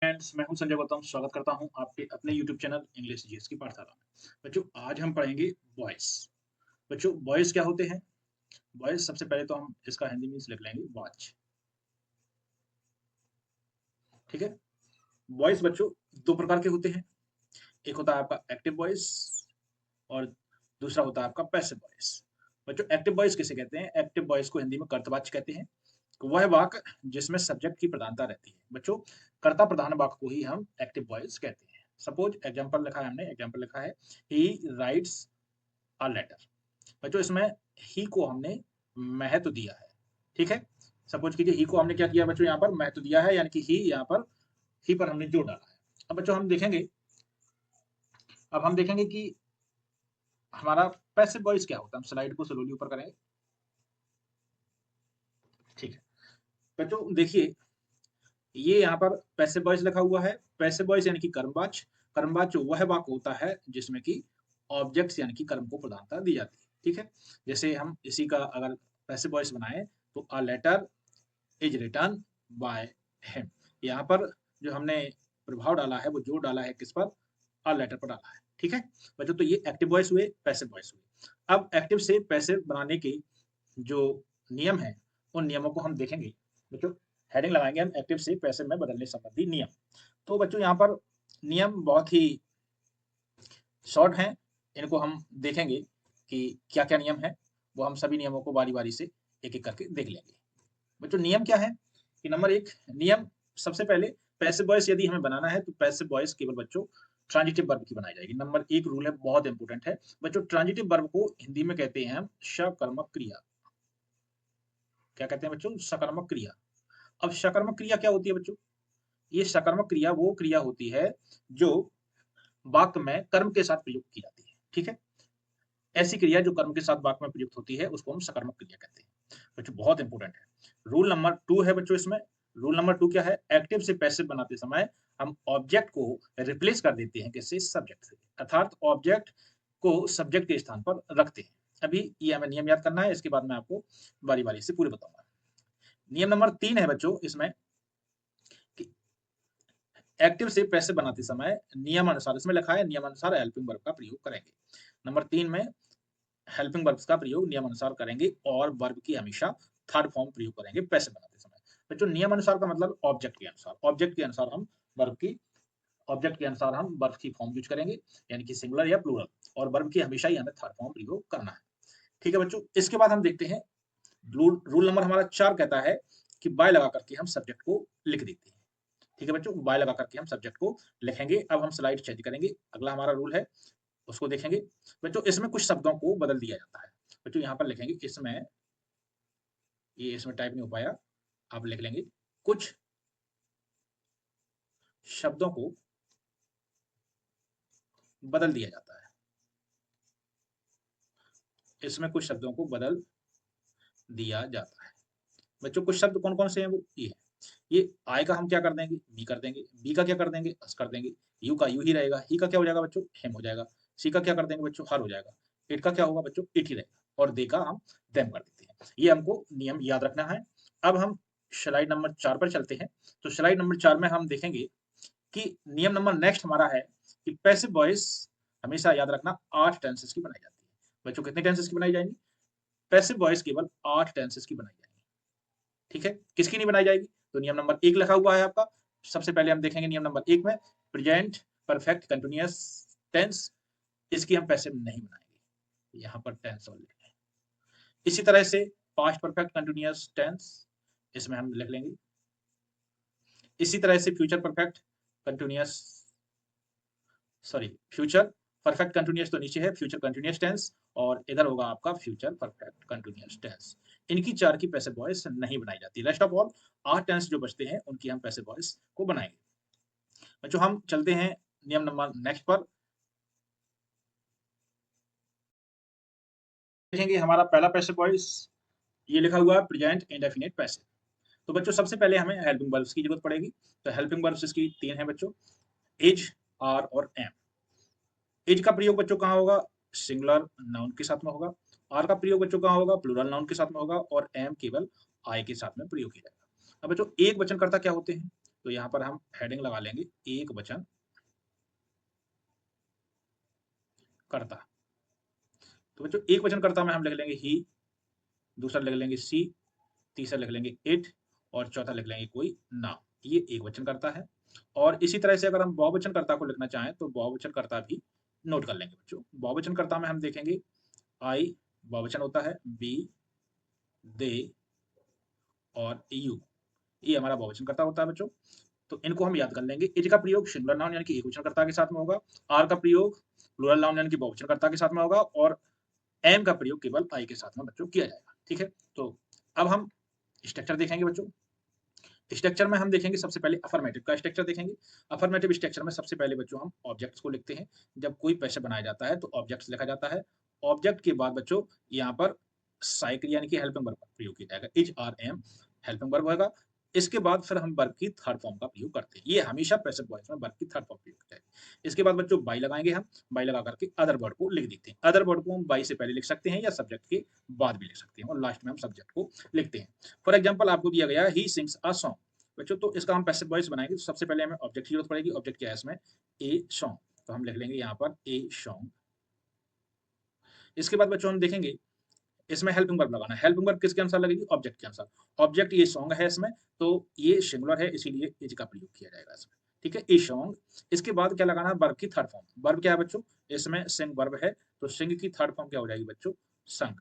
Friends, मैं हूं संजय गौतम। स्वागत करता हूं आपके अपने यूट्यूब चैनल इंग्लिश जीएस की पाठशाला में। बच्चों, आज हम पढ़ेंगे वॉइस। बच्चों, वॉइस क्या होते हैं? वॉइस सबसे पहले तो हम इसका हिंदी मीन्स लिख लेंगे वॉच। ठीक है। वॉइस बच्चों दो प्रकार के होते हैं। एक होता है आपका एक्टिव वॉइस और दूसरा होता है आपका पैसिव वॉइस। बच्चों, एक्टिव वॉइस किसे कहते हैं? एक्टिव वॉइस को हिंदी में कर्तवाच्य कहते हैं। वह वाक्य जिसमें सब्जेक्ट की प्रधानता रहती है। बच्चों, कर्ता प्रधान वाक्य को ही हम एक्टिव वॉइस कहते हैं। सपोज एग्जांपल लिखा है, हमने एग्जांपल लिखा है, ही राइट्स अ लेटर। बच्चों, इसमें ही को हमने महत्व दिया है। ठीक है। सपोज कीजिए ही को हमने क्या किया बच्चों, यहाँ पर महत्व दिया है, यानी कि ही यहाँ पर ही पर हमने जोर डाला है। अब बच्चों हम देखेंगे कि हमारा पैसिव वॉइस क्या होता है। हम स्लाइड को स्लोली ऊपर करेंगे। ठीक है। बच्चों देखिए, ये यहाँ पर पैसिव वॉइस लिखा हुआ है। पैसिव वॉइस यानी कि कर्मवाच्य। कर्मवाच्य वह वाक्य होता है जिसमें कि ऑब्जेक्ट्स यानी कि कर्म को प्रधानता दी जाती है। ठीक है। जैसे हम इसी का अगर पैसिव वॉइस बनाए तो a letter is written by him. यहाँ पर जो हमने प्रभाव डाला है वो जोर डाला है किस पर? अ लेटर पर डाला है। ठीक है बच्चों, तो ये एक्टिव वॉइस हुए, पैसिव वॉइस हुए। अब एक्टिव से पैसिव बनाने के जो नियम है उन नियमों को हम देखेंगे। बच्चों, हेडिंग लगाएंगे हम एक्टिव से पैसिव में बदलने संबंधी नियम। तो बच्चों यहाँ पर नियम बहुत ही शॉर्ट हैं। इनको हम देखेंगे कि क्या क्या नियम है। वो हम सभी नियमों को बारी बारी से एक एक करके देख लेंगे। बच्चों, नियम क्या है कि नंबर एक नियम, सबसे पहले पैसिव वॉइस यदि हमें बनाना है तो पैसिव वॉइस केवल बच्चों ट्रांजिटिव वर्ब की बनाई जाएगी। नंबर एक रूल है, बहुत इंपॉर्टेंट है बच्चों। ट्रांजिटिव वर्ब को हिंदी में कहते हैं हम सकर्मक क्रिया। क्या कहते हैं बच्चों? सकर्मक क्रिया। अब सकर्मक क्रिया क्या होती है बच्चों? ये सकर्मक क्रिया वो क्रिया होती है जो वाक्य में कर्म के साथ प्रयुक्त की जाती है। ठीक है। ऐसी क्रिया जो कर्म के साथ वाक्य में प्रयुक्त होती है उसको हम सकर्मक क्रिया कहते हैं। बच्चों बहुत इंपॉर्टेंट है। रूल नंबर टू है बच्चों इसमें। रूल नंबर टू क्या है? एक्टिव से पैसिव बनाते समय हम ऑब्जेक्ट को रिप्लेस कर देते हैं किससे? सब्जेक्ट से। अर्थात ऑब्जेक्ट को सब्जेक्ट के स्थान पर रखते हैं। अभी ये हमें नियम याद करना है, इसके बाद मैं आपको बारी बारी से पूरे बताऊंगा। नियम नंबर तीन है बच्चों इसमें कि एक्टिव से पैसिव बनाते समय नियमानुसार, इसमें लिखा है नियमानुसार हेल्पिंग वर्ब का प्रयोग करेंगे। नंबर तीन में हेल्पिंग वर्ब्स का प्रयोग नियमानुसार करेंगे और वर्ब की हमेशा थर्ड फॉर्म प्रयोग करेंगे पैसिव बनाते समय। बच्चों, नियमानुसार का मतलब ऑब्जेक्ट के अनुसार। ऑब्जेक्ट के अनुसार हम वर्ब की ऑब्जेक्ट के अनुसार हम वर्ब की फॉर्म यूज करेंगे, यानी कि सिंगुलर या प्लूरल। और वर्ब की हमेशा ही हमें थर्ड फॉर्म प्रयोग करना है। ठीक है बच्चों, इसके बाद हम देखते हैं रूल नंबर हमारा चार कहता है कि बाय लगा करके हम सब्जेक्ट को लिख देते हैं। ठीक है बच्चों, बाय लगा करके हम सब्जेक्ट को लिखेंगे। अब हम स्लाइड चेंज करेंगे। अगला हमारा रूल है, उसको देखेंगे। बच्चों, इसमें कुछ शब्दों को बदल दिया जाता है। बच्चों यहाँ पर लिखेंगे, इसमें ये इसमें टाइप नहीं हो पाया, आप लिख लेंगे। कुछ शब्दों को बदल दिया जाता है। इसमें कुछ शब्दों को बदल दिया जाता है। बच्चों, कुछ शब्द कौन कौन से हैं? वो ये है। ये आय का हम क्या कर देंगे? बी कर देंगे। बी का क्या कर देंगे? अस कर देंगे। यू का यू ही रहेगा। ही का क्या हो जाएगा बच्चों? हिम हो जाएगा। सी का क्या कर देंगे बच्चों? हर हो जाएगा। इट का क्या होगा बच्चों? इट ही रहेगा। और दे का हम देम कर देते हैं। ये हमको नियम याद रखना है। अब हम स्लाइड नंबर चार पर चलते हैं। तो स्लाइड नंबर चार में हम देखेंगे कि नियम नंबर नेक्स्ट हमारा है कि पैसिव वॉइस हमेशा याद रखना 8 टेंसेस की बनाई जाती है। बच्चों, कितने टेंसेस की बनाई जाएंगी? पैसिव वॉइस केवल 8 टेंसेस की बनाई जाएगी। ठीक है। किसकी नहीं बनाई जाएगी? तो नियम नंबर एक लिखा हुआ है आपका। सबसे पहले हम देखेंगे नियम नंबर एक में प्रेजेंट परफेक्ट कंटिन्यूअस टेंस। इसकी हम पैसिव नहीं बनाएंगे, यहाँ पर टेंस और लिखेंगे। इसी तरह से पास्ट परफेक्ट कंटिन्यूअस टेंस, इसमें हम लिख लेंगे। इसी तरह से future perfect continuous, sorry, future perfect continuous तो नीचे है, फ्यूचर कंटिन्यूअस टेंस, और इधर होगा आपका फ्यूचर परफेक्ट कंटिन्यूअस टेंस। इनकी चार की पैसिव वॉइस नहीं बनाई जाती। रेस्ट ऑफ ऑल 8 टेंस जो बचते हैं उनकी हम पैसिव वॉइस को बनाएंगे। बच्चों, हम चलते हैं नियम नंबर नेक्स्ट पर। देखेंगे हमारा पहला पैसिव वॉइस, ये लिखा हुआ है प्रेजेंट इंडेफिनिट पैसिव। तो बच्चों, सबसे पहले हमें हेल्पिंग वर्ब्स की जरूरत पड़ेगी। तो हेल्पिंग वर्ब्स इसकी 3 है बच्चों, इज, आर और एम। इज का प्रयोग बच्चों कहाँ होगा? सिंगुलर नाउन के साथ में होगा। आर का प्रयोग बच्चों कहाँ होगा? प्लूरल नाउन के साथ में होगा। और एम केवल आई के साथ में प्रयोग किया जाएगा। अब बच्चों, एक वचनकर्ता क्या होते हैं? तो यहाँ पर हम हेडिंग लगा लेंगे एक वचन कर्ता। तो बच्चों एक वचन कर्ता में हम लिख लेंगे ही, दूसरा लिख लेंगे सी, तीसरा लिख लेंगे इट और चौथा लिख लेंगे कोई नाम। ये एक वचन कर्ता है। और इसी तरह से अगर हम बहुवचन कर्ता को लिखना चाहें तो बहुवचन कर्ता भी नोट कर लेंगे बच्चों। बहुवचन कर्ता में हम देखेंगे आई बहुवचन होता है, बी, दे और यू, ये हमारा बहुवचन कर्ता होता है बच्चों। तो इनको हम याद कर लेंगे। इज का प्रयोग सिंगुलर नाउन यानी कि एक वचनकर्ता के साथ में होगा। आर का प्रयोग प्लूरल नाउन यानी कि बहुवचनकर्ता के साथ में होगा। और एम का प्रयोग केवल आई के साथ में बच्चों किया जाएगा। ठीक है, तो अब हम स्ट्रक्चर देखेंगे बच्चों। स्ट्रक्चर में हम देखेंगे सबसे पहले अफर्मेटिव का स्ट्रक्चर देखेंगे। अफर्मेटिव स्ट्रक्चर में सबसे पहले बच्चों हम ऑब्जेक्ट्स को लिखते हैं। जब कोई पैसे बनाया जाता है तो ऑब्जेक्ट्स लिखा जाता है। ऑब्जेक्ट के बाद बच्चों यहाँ पर साइकिल यानी कि हेल्पिंग वर्ब का प्रयोग किया जाएगा। Is R am helping verb होगा। इसके बाद फिर हम वर्ब की थर्ड फॉर्म का प्रयोग करते हैं। ये हमेशा पैसिव वॉइस में वर्ब की थर्ड फॉर्म प्रयोग किया जाएगा। इसके बाद बच्चों बाई लगाएंगे हम। बाई लगा करके अदर वर्ड को लिख देते हैं। अदर वर्ड को हम बाई से पहले लिख सकते हैं या सब्जेक्ट के बाद भी लिख सकते हैं और लास्ट में हम सब्जेक्ट को लिखते हैं। फॉर एग्जाम्पल आपको दिया गया ही सिंग्स अ सॉन्ग बच्चों, तो इसका हम पैसिव वॉइस बनाएंगे। तो सबसे पहले हमें ऑब्जेक्ट की जरूरत पड़ेगी। ऑब्जेक्ट क्या है इसमें, ए सॉन्ग, तो हम लिख लेंगे यहाँ पर ए सॉन्ग। इसके बाद बच्चों हम देखेंगे इसमें हेल्पिंग वर्ब लगाना है। हेल्पिंग वर्ब किसके अनुसार लगेगी, ऑब्जेक्ट के अनुसार। ऑब्जेक्ट ये सॉन्ग है इसमें, तो ये सिंगुलर है इसीलिए इज का प्रयोग किया जाएगा इसमें। ठीक है, ए सॉन्ग। इसके बाद क्या लगाना है, वर्ब की थर्ड फॉर्म। वर्ब क्या है बच्चों, इसमें सिंग वर्ब है, तो सिंग की थर्ड फॉर्म क्या हो जाएगी बच्चों, संग।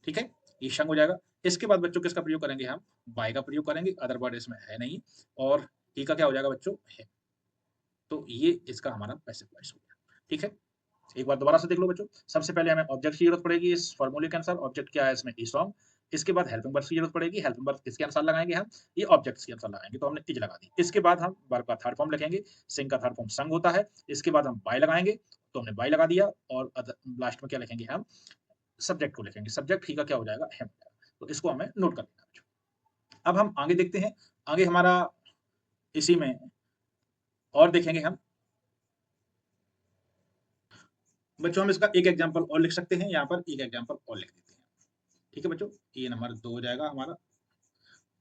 ठीक है, ये संग हो जाएगा। इसके बाद बच्चों किसका प्रयोग करेंगे, हम बाय का प्रयोग करेंगे। अदर वर्ड इसमें है नहीं। और ही का क्या हो जाएगा बच्चों, है। तो ये इसका हमारा पैसिव वॉइस हो गया। ठीक है, एक बार दोबारा से देख लो बच्चों। सबसे पहले हमें ऑब्जेक्ट की जरूरत पड़ेगी इस फॉर्मूले के अनुसार। ऑब्जेक्ट क्या है इसमें, ई सॉन्ग। इसके बाद हेल्पिंग वर्ब की जरूरत पड़ेगी। हेल्पिंग वर्ब किसके अनुसार लगाएंगे, हम ये ऑब्जेक्ट्स के अनुसार लगाएंगे, तो हमने इज लगा दी। इसके बाद हम वर्ब का थर्ड फॉर्म लिखेंगे। सिंग का थर्ड फॉर्म संग होता है। इसके बाद हम बाय लगाएंगे, तो हमने बाय लगा दिया। और लास्ट में क्या लिखेंगे, हम सब्जेक्ट को लिखेंगे। सब्जेक्ट ही का क्या हो जाएगा, है। तो इसको हमें नोट कर लेना है बच्चों। अब हम आगे देखते हैं। आगे हमारा इसी में और देखेंगे हम बच्चों। हम इसका एक एग्जांपल और लिख सकते हैं। यहाँ पर एक एग्जांपल और लिख देते हैं। ठीक है बच्चों, ये नंबर 2 हो जाएगा हमारा।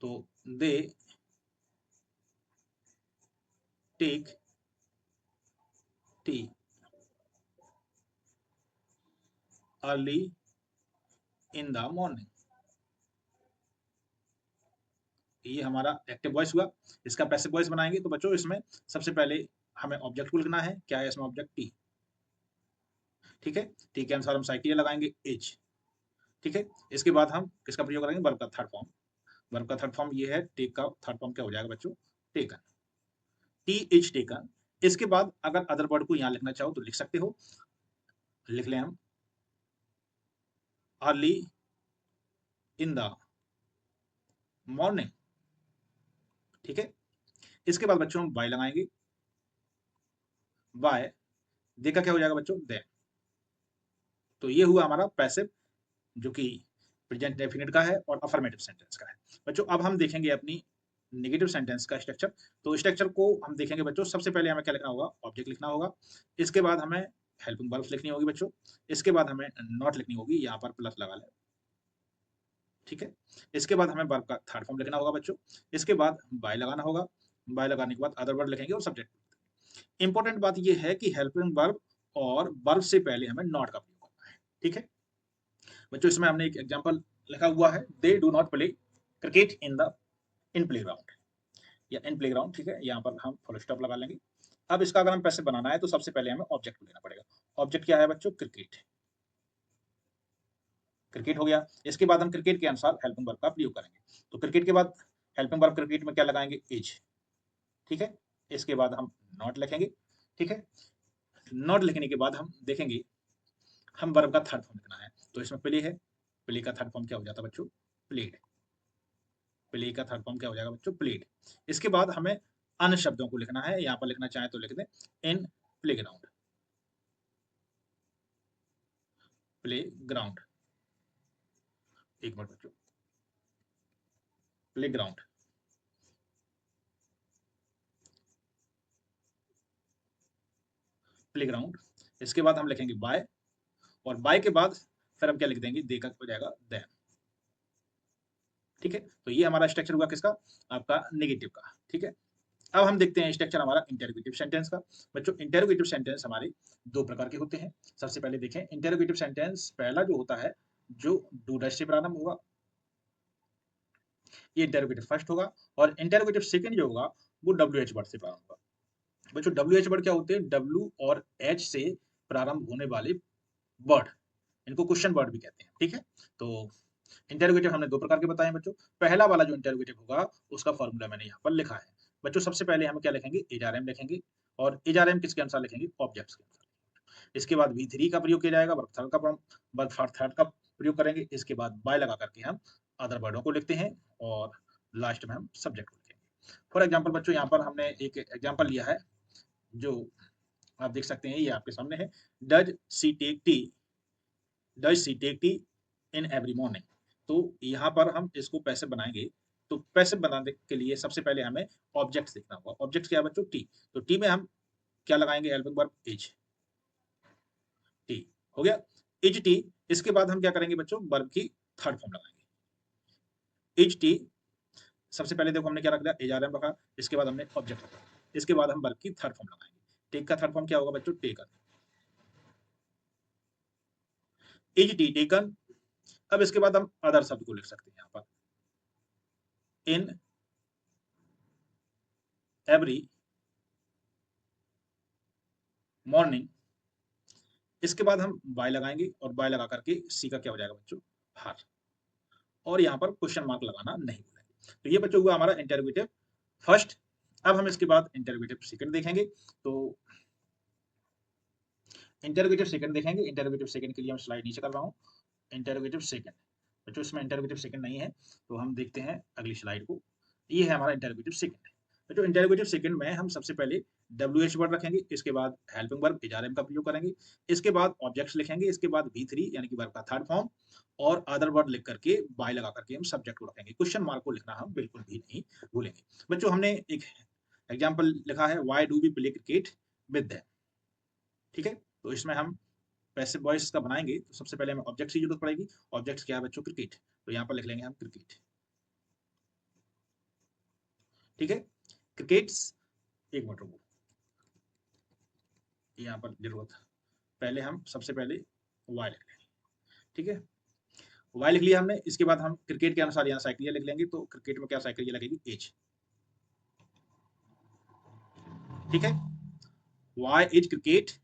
तो they take tea early in the morning. ये हमारा एक्टिव वॉइस हुआ। इसका पैसिव वॉइस बनाएंगे तो बच्चों इसमें सबसे पहले हमें ऑब्जेक्ट को लिखना है। क्या है इसमें ऑब्जेक्ट, टी। ठीक है, टी के अनुसार हम साइकिल लगाएंगे, एज। ठीक है, इसके बाद हम किसका प्रयोग करेंगे, वर्ब का थर्ड फॉर्म। वर्ब का थर्ड फॉर्म ये है, टेक का थर्ड फॉर्म क्या हो जाएगा बच्चों, टेकन। T is taken. इसके बाद अगर अदर वर्ड को यहाँ लिखना चाहो तो लिख सकते हो। लिख लें हम अर्ली इन द मॉर्निंग। ठीक है, इसके बाद बच्चों हम बाय लगाएंगे। बाय देखा क्या हो जाएगा बच्चों, देन। तो ये हुआ हमारा पैसिव, जो कि प्रेजेंट डेफिनेट का है और अफर्मेटिव सेंटेंस का है। बच्चों अब हम देखेंगे अपनी नेगेटिव सेंटेंस का स्ट्रक्चर। तो स्ट्रक्चर को हम देखेंगे बच्चों। सबसे पहले हमें क्या लिखना होगा, ऑब्जेक्ट लिखना होगा। इसके बाद हमें हेल्पिंग वर्ब्स लिखनी होगी बच्चों। इसके बाद हमें नॉट लिखनी होगी, यहाँ पर प्लस लगा लें। ठीक है, इसके बाद हमें वर्ब का थर्ड फॉर्म लिखना होगा बच्चों। इसके बाद बाय लगाना होगा। बाय लगाने के बाद अदर वर्ड लिखेंगे और सब्जेक्ट। इंपॉर्टेंट बात यह है कि हेल्पिंग वर्ब और वर्ब से पहले हमें नॉट का प्रयोग करना है। ठीक है बच्चों, इसमें हमने एक एग्जांपल लिखा हुआ है, they do not play cricket in playground या इन प्लेग्राउंड। ठीक है, यहाँ पर हम फुल स्टॉप लगा लेंगे। अब इसका अगर हम पैसे बनाना है तो सबसे पहले हमें ऑब्जेक्ट को लेना पड़ेगा। ऑब्जेक्ट क्या है बच्चों, क्रिकेट। क्रिकेट हो गया। इसके बाद हम क्रिकेट के अनुसार हेल्पिंग वर्ब का प्रयोग करेंगे। तो क्रिकेट के बाद हेल्पिंग वर्ब क्रिकेट में क्या लगाएंगे, इज। ठीक है, इसके बाद हम नॉट लिखेंगे। ठीक है, नॉट लिखने के बाद हम देखेंगे हम वर्ब का थर्ड फॉर्म लिखना है। तो इसमें प्ले है, प्ले का थर्ड फॉर्म क्या हो जाता है बच्चों, प्लेड। प्ले का थर्ड फॉर्म क्या हो जाएगा बच्चों, प्लेड। इसके बाद हमें अन्य शब्दों को लिखना है। यहाँ पर लिखना चाहे तो लिख दें इन प्लेग्राउंड। प्ले ग्राउंड, एक मिनट बच्चों, प्ले ग्राउंड। Play ground. इसके बाद हम लिखेंगे बाय। और बाय के बाद फिर हम क्या लिख देंगे, दे का हो जाएगा देन। ठीक है, तो ये हमारा स्ट्रक्चर हुआ किसका, आपका नेगेटिव का। ठीक है, अब हम देखते हैं स्ट्रक्चर हमारा इंटेरोगेटिव सेंटेंस का। बच्चों इंटेरोगेटिव सेंटेंस हमारे दो प्रकार के होते हैं। सबसे पहले देखें इंटेरोगेटिव सेंटेंस पहला जो होता है जो डू डैश से प्रारंभ होगा, ये इंटेरोगेटिव फर्स्ट होगा। और इंटेरोगेटिव सेकंड जो होगा वो डब्ल्यू एच वर्ड से प्रारंभ होगा। बच्चों डब्ल्यू एच वर्ड क्या होते हैं? डब्ल्यू और एच से प्रारंभ होने वाले वर्ड, इनको क्वेश्चन वर्ड भी कहते हैं। ठीक है, तो इंटेरोगेटिव हमने दो प्रकार के बताए हैं बच्चों। पहला वाला जो इंटेरोगेटिव होगा उसका फॉर्मूला मैंने यहाँ पर लिखा है। बच्चों सबसे पहले हम क्या लिखेंगे? एजआरएम लिखेंगे। और एजआरएम किसके अनुसार लिखेंगे? ऑब्जेक्ट्स के अनुसार। इसके बाद वी थ्री का प्रयोग किया जाएगा, वर्ब थर्ड का प्रयोग करेंगे। इसके बाद बाय लगा करके हम अदर वर्डों को लिखते हैं और लास्ट में हम सब्जेक्ट को लिखेंगे। फॉर एग्जाम्पल बच्चों यहाँ पर हमने एक एग्जाम्पल लिया है जो आप देख सकते हैं, ये आपके सामने है। Does she take tea, does she take tea in every morning. तो यहाँ पर हम इसको पैसिव बनाएंगे। तो पैसिव बनाने के लिए सबसे पहले हमें ऑब्जेक्ट्स लिखना होगा। ऑब्जेक्ट्स क्या है बच्चों? टी। तो टी में हम क्या लगाएंगे? हेल्पिंग वर्ब इज, टी हो गया, इज टी। इसके बाद हम क्या करेंगे बच्चों? वर्ब की थर्ड फॉर्म लगाएंगे, इज टी। सबसे पहले देखो हमने क्या रख दिया? एजआरएम रखा। इसके बाद हमने ऑब्जेक्ट रखा। इसके बाद हम वर्ब की थर्ड फॉर्म लगाएंगे। टेक का थर्ड फॉर्म क्या होगा बच्चों? Taken, is T taken. अब इसके बाद हम अदर शब्द को लिख सकते हैं यहाँ पर, इन एवरी मॉर्निंग। इसके बाद हम बाय लगाएंगे और बाय लगा करके सी का क्या हो जाएगा बच्चों? हार। और यहाँ पर क्वेश्चन मार्क लगाना नहीं भूलेंगे। तो ये बच्चों हुआ हमारा इंटरोगेटिव फर्स्ट। अब हम इसके बाद इंटरोगेटिव सेकंड देखेंगे। तो इंटरोगेटिव सेकंड देखेंगे। इंटरोगेटिव सेकंड के लिए हम स्लाइड नीचे कर रहा हूँ। इंटरोगेटिव सेकंड बच्चों इसमें इंटरोगेटिव सेकंड नहीं है, तो हम देखते हैं अगली स्लाइड को। ये है हमारा इंटरोगेटिव सेकंड। बच्चों इंटरोगेटिव सेकंड में हम सबसे पहले डब्ल्यू एच वर्ड रखेंगे। इसके बाद हेल्पिंग वर्ब एचआरएम का प्रयोग करेंगे। इसके बाद ऑब्जेक्ट्स लिखेंगे। इसके बाद वी थ्री यानी कि वर्ब का थर्ड फॉर्म और अदर वर्ड लिख करके बाय लगा करके हम सब्जेक्ट को रखेंगे। क्वेश्चन मार्क को लिखना हम बिल्कुल भी नहीं भूलेंगे। बच्चों हमने एक एग्जाम्पल लिखा है, why do we play cricket with them. ठीक है, तो इसमें हम पैसिव वॉइस का बनाएंगे। तो सबसे पहले हमें ऑब्जेक्ट्स की जरूरत पड़ेगी। ऑब्जेक्ट्स क्या है बच्चों? क्रिकेट। तो यहाँ पर लिख लेंगे हम क्रिकेट। ठीक है, क्रिकेट्स। एक मिनट रुको, यहाँ पर जरूरत है, पहले हम सबसे पहले वाई लिख लेंगे। ठीक है, वाई लिख लिया हमने। इसके बाद हम क्रिकेट के अनुसार यहाँ साइकिलिया लिख लेंगे। तो क्रिकेट में क्या साइकिलिया लगेगी? एज। ठीक है, वाई एज क्रिकेट।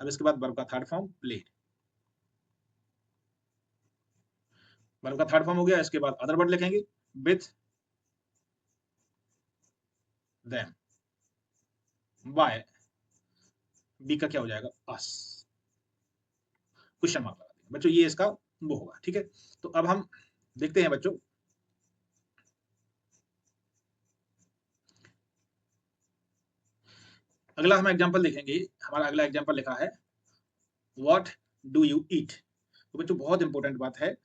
अब इसके बाद वर्ब का थर्ड फॉर्म प्लेड। वर्ब का थर्ड फॉर्म हो गया। इसके बाद अदर वर्ड लिखेंगे विथ देम। बाय बी का क्या हो जाएगा? अस। क्वेश्चन मार्क लगा देंगे बच्चों, ये इसका वो होगा। ठीक है, तो अब हम देखते हैं बच्चों, अगला हम एग्जांपल देखेंगे। हमारा अगला एग्जांपल लिखा है, व्हाट डू यू ईट। तो बच्चों बहुत इंपॉर्टेंट बात है,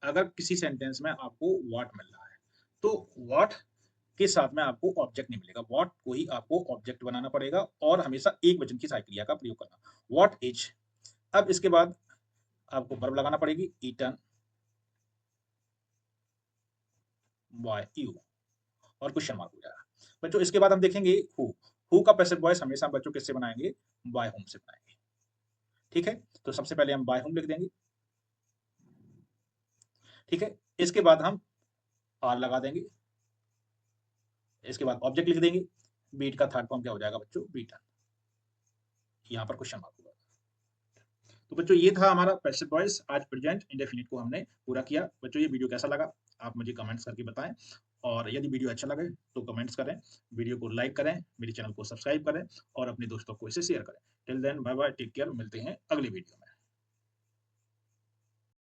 अगर किसी सेंटेंस में आपको व्हाट मिल रहा है तो व्हाट के साथ में आपको ऑब्जेक्ट नहीं मिलेगा। व्हाट को ही आपको ऑब्जेक्ट बनाना पड़ेगा और हमेशा एक वचन की साइकिलिया का प्रयोग करना। What is. अब इसके बाद आपको वर्ब लगाना पड़ेगी, ईटन बाय यू, और क्वेश्चन मार्क हो जाएगा बच्चों। इसके बाद हम देखेंगे हु का पैसिव वॉइस हमेशा बच्चों किससे बनाएंगे? बाय होम से बनाएंगे। ठीक है, तो सबसे पहले हम बाय होम लिख देंगे। ठीक है, इसके बाद हम आर लगा देंगे। इसके बाद ऑब्जेक्ट लिख देंगे। बीट का थर्ड फॉर्म क्या हो जाएगा बच्चों? बीटन। यहाँ पर क्वेश्चन मार्क होगा। तो बच्चों ये था हमारा पैसिव वॉइस, आज प्रेजेंट इंडेफिनिट को हमने पूरा किया। बच्चों ये वीडियो कैसा लगा आप मुझे कमेंट्स करके बताएं, और यदि वीडियो अच्छा लगे तो कमेंट्स करें, वीडियो को लाइक करें, मेरे चैनल को सब्सक्राइब करें और अपने दोस्तों को इसे शेयर करें। Till then bye bye, take care, मिलते हैं अगली वीडियो में।